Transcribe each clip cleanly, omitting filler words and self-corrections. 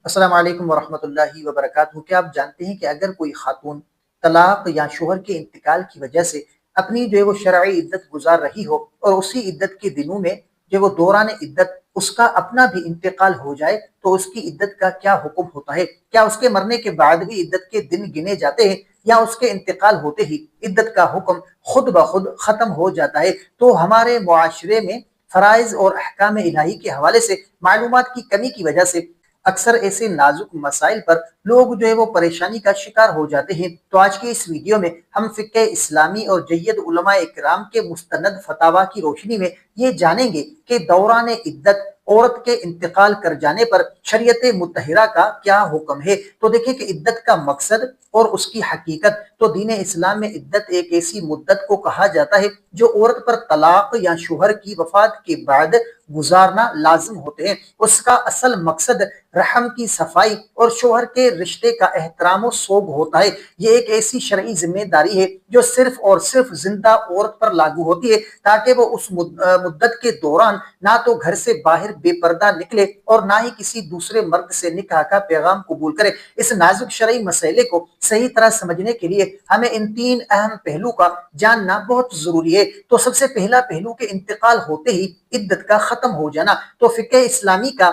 السلام علیکم ورحمۃ اللہ وبرکاتہ۔ کیا آپ جانتے ہیں کہ اگر کوئی خاتون طلاق یا شوہر کے انتقال کی وجہ سے اپنی جو ہے وہ شرعی عدت گزار رہی ہو اور اسی عدت کے دنوں میں جو وہ دوران عدت اس کا اپنا بھی انتقال ہو جائے تو اس کی عدت کا کیا حکم ہوتا ہے؟ کیا اس کے مرنے کے بعد بھی عدت کے دن گنے جاتے ہیں یا اس کے انتقال ہوتے ہی عدت کا حکم خود بخود ختم ہو جاتا ہے؟ تو ہمارے معاشرے میں فرائض اور احکام الہی کے حوالے سے معلومات کی کمی کی وجہ سے اکثر ایسے نازک مسائل پر لوگ جو ہے وہ پریشانی کا شکار ہو جاتے ہیں۔ تو آج کی اس ویڈیو میں ہم فقہ اسلامی اور جید علماء اکرام کے مستند فتاوی کی روشنی میں یہ جانیں گے کہ دوران عدت عورت کے انتقال کر جانے پر شریعت مطہرہ کا کیا حکم ہے۔ تو دیکھیں کہ عدت کا مقصد اور اس کی حقیقت۔ تو دین اسلام میں عدت ایک ایسی مدت کو کہا جاتا ہے جو عورت پر طلاق یا شوہر کی وفات کے بعد گزارنا لازم ہوتے ہیں۔ اس کا اصل مقصد رحم کی صفائی اور شوہر کے رشتے کا احترام و سوگ ہوتا ہے۔ یہ ایک ایسی شرعی ذمہ داری ہے جو صرف اور صرف زندہ عورت پر لاگو ہوتی ہے تاکہ وہ اس مدت کے دوران نہ تو گھر سے باہر بے پردہ نکلے اور نہ ہی کسی دوسرے مرد سے نکاح کا پیغام قبول کرے۔ اس نازک شرعی مسئلے کو صحیح طرح سمجھنے کے لیے ہمیں ان تین اہم پہلو کا جاننا بہت ضروری ہے۔ تو سب سے پہلا پہلو کہ انتقال ہوتے ہی عدت کا ختم ہو جانا۔ تو فقہ اسلامی کا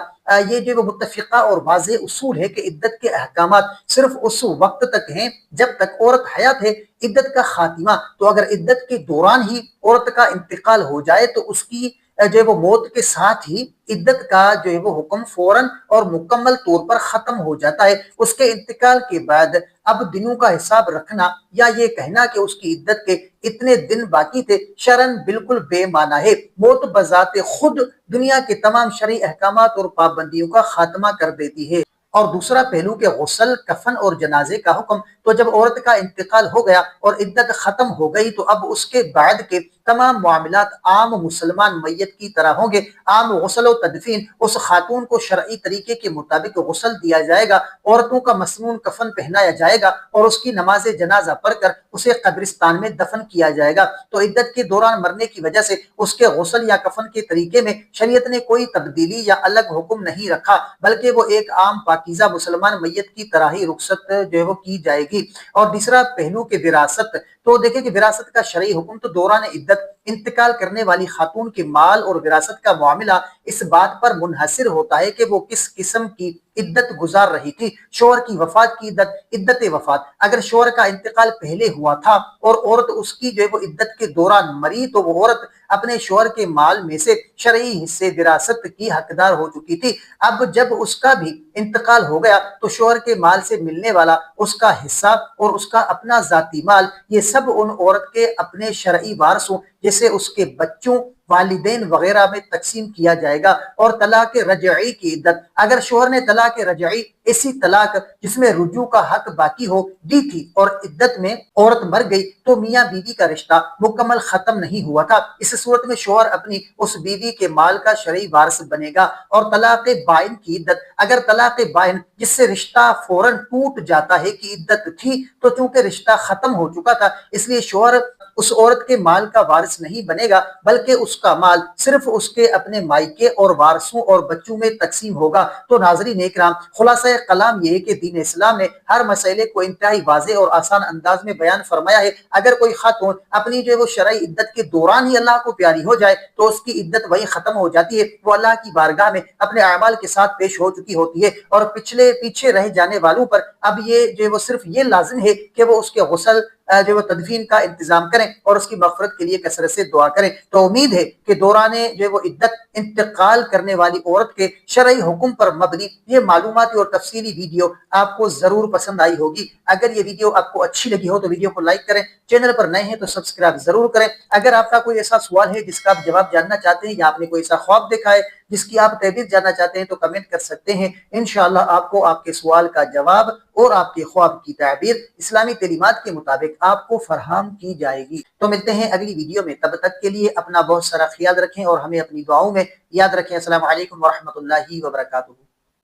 یہ جو متفقہ اور واضح اصول ہے کہ عدت کے احکامات صرف اس وقت تک ہیں جب تک عورت حیات ہے۔ عدت کا خاتمہ تو اگر عدت کے دوران ہی عورت کا انتقال ہو جائے تو اس کی جو ہے وہ موت کے ساتھ ہی عدت کا جو ہے وہ حکم فوراً اور مکمل طور پر ختم ہو جاتا ہے۔ اس کے انتقال کے بعد اب دنوں کا حساب رکھنا یا یہ کہنا کہ اس کی عدت کے اتنے دن باقی تھے شرعاً بالکل بے معنی ہے۔ موت بذات خود دنیا کے تمام شرعی احکامات اور پابندیوں کا خاتمہ کر دیتی ہے۔ اور دوسرا پہلو کہ غسل، کفن اور جنازے کا حکم تو جب عورت کا انتقال ہو گیا اور عدت ختم ہو گئی تو اب اس کے بعد کے تمام معاملات عام مسلمان میت کی طرح ہوں گے۔ عام غسل و تدفین، اس خاتون کو شرعی طریقے کے مطابق غسل دیا جائے گا، عورتوں کا مسنون کفن پہنایا جائے گا اور اس کی نماز جنازہ پڑھ کر اسے قبرستان میں دفن کیا جائے گا۔ تو عدت کے دوران مرنے کی وجہ سے اس کے غسل یا کفن کے طریقے میں شریعت نے کوئی تبدیلی یا الگ حکم نہیں رکھا بلکہ وہ ایک عام پاکیزہ مسلمان میت کی طرح ہی رخصت جو ہے وہ کی جائے گی۔ اور تیسرا پہلو کہ وراثت، تو دیکھیں کہ وراثت کا شرعی حکم تو دوران عدت انتقال کرنے والی خاتون کے مال اور وراثت کا معاملہ اس بات پر منحصر ہوتا ہے کہ وہ کس قسم کی عدت گزار رہی تھی۔ شوہر کی وفات کی عدت وفات، اگر شوہر کا انتقال پہلے ہوا تھا اور عورت اس کی جو ہے وہ عدت کے دوران مری تو وہ عورت اپنے شوہر کے مال میں سے شرعی حصے وراثت کی حقدار ہو چکی تھی۔ اب جب اس کا بھی انتقال ہو گیا تو شوہر کے مال سے ملنے والا اس کا حصہ اور اس کا اپنا ذاتی مال یہ سب ان عورت کے اپنے شرعی وارثوں جیسے اس کے بچوں، والدین وغیرہ میں تقسیم کیا جائے گا۔ اور طلاق رجعی کی عدت، اگر شوہر نے طلاق رجعی ایسی طلاق جس میں رجوع کا حق باقی ہو دی تھی اور عدت میں عورت مر گئی تو میاں بیوی کا رشتہ مکمل ختم نہیں ہوا تھا، اس صورت میں شوہر اپنی اس بیوی کے مال کا شرعی وارث بنے گا۔ اور طلاق بائن کی عدت، اگر طلاق بائن جس سے رشتہ فوراً ٹوٹ جاتا ہے کی عدت تھی تو چونکہ رشتہ ختم ہو چکا تھا اس لیے شوہر اس عورت کے مال کا وارث نہیں بنے گا بلکہ اس کا مال صرف اس کے اپنے مائکے اور وارثوں اور بچوں میں تقسیم ہوگا۔ تو ناظرین اکرام، خلاصہ کلام یہ ہے کہ دین اسلام نے ہر مسئلے کو انتہائی واضح اور آسان انداز میں بیان فرمایا ہے۔ اگر کوئی خاتون اپنی جو ہے وہ شرعی عدت کے دوران ہی اللہ کو پیاری ہو جائے تو اس کی عدت وہی ختم ہو جاتی ہے، وہ اللہ کی بارگاہ میں اپنے اعمال کے ساتھ پیش ہو چکی ہوتی ہے اور پیچھے رہ جانے والوں پر اب یہ جو ہے وہ صرف یہ لازم ہے کہ وہ اس کے غسل جو تدفین کا انتظام کریں اور اس کی مغفرت کے لیے کثرت سے دعا کریں۔ تو امید ہے کہ دوران جو وہ عدت انتقال کرنے والی عورت کے شرعی حکم پر مبنی یہ معلوماتی اور تفصیلی ویڈیو آپ کو ضرور پسند آئی ہوگی۔ اگر یہ ویڈیو آپ کو اچھی لگی ہو تو ویڈیو کو لائک کریں، چینل پر نئے ہیں تو سبسکرائب ضرور کریں۔ اگر آپ کا کوئی ایسا سوال ہے جس کا آپ جواب جاننا چاہتے ہیں یا آپ نے کوئی ایسا خواب دیکھا ہے جس کی آپ تعبیر جاننا چاہتے ہیں تو کمنٹ کر سکتے ہیں، انشاءاللہ آپ کو آپ کے سوال کا جواب اور آپ کے خواب کی تعبیر اسلامی تعلیمات کے مطابق آپ کو فراہم کی جائے گی۔ تو ملتے ہیں اگلی ویڈیو میں، تب تک کے لیے اپنا بہت سارا خیال رکھیں اور ہمیں اپنی دعاؤں میں یاد رکھیں۔ السلام علیکم ورحمۃ اللہ وبرکاتہ۔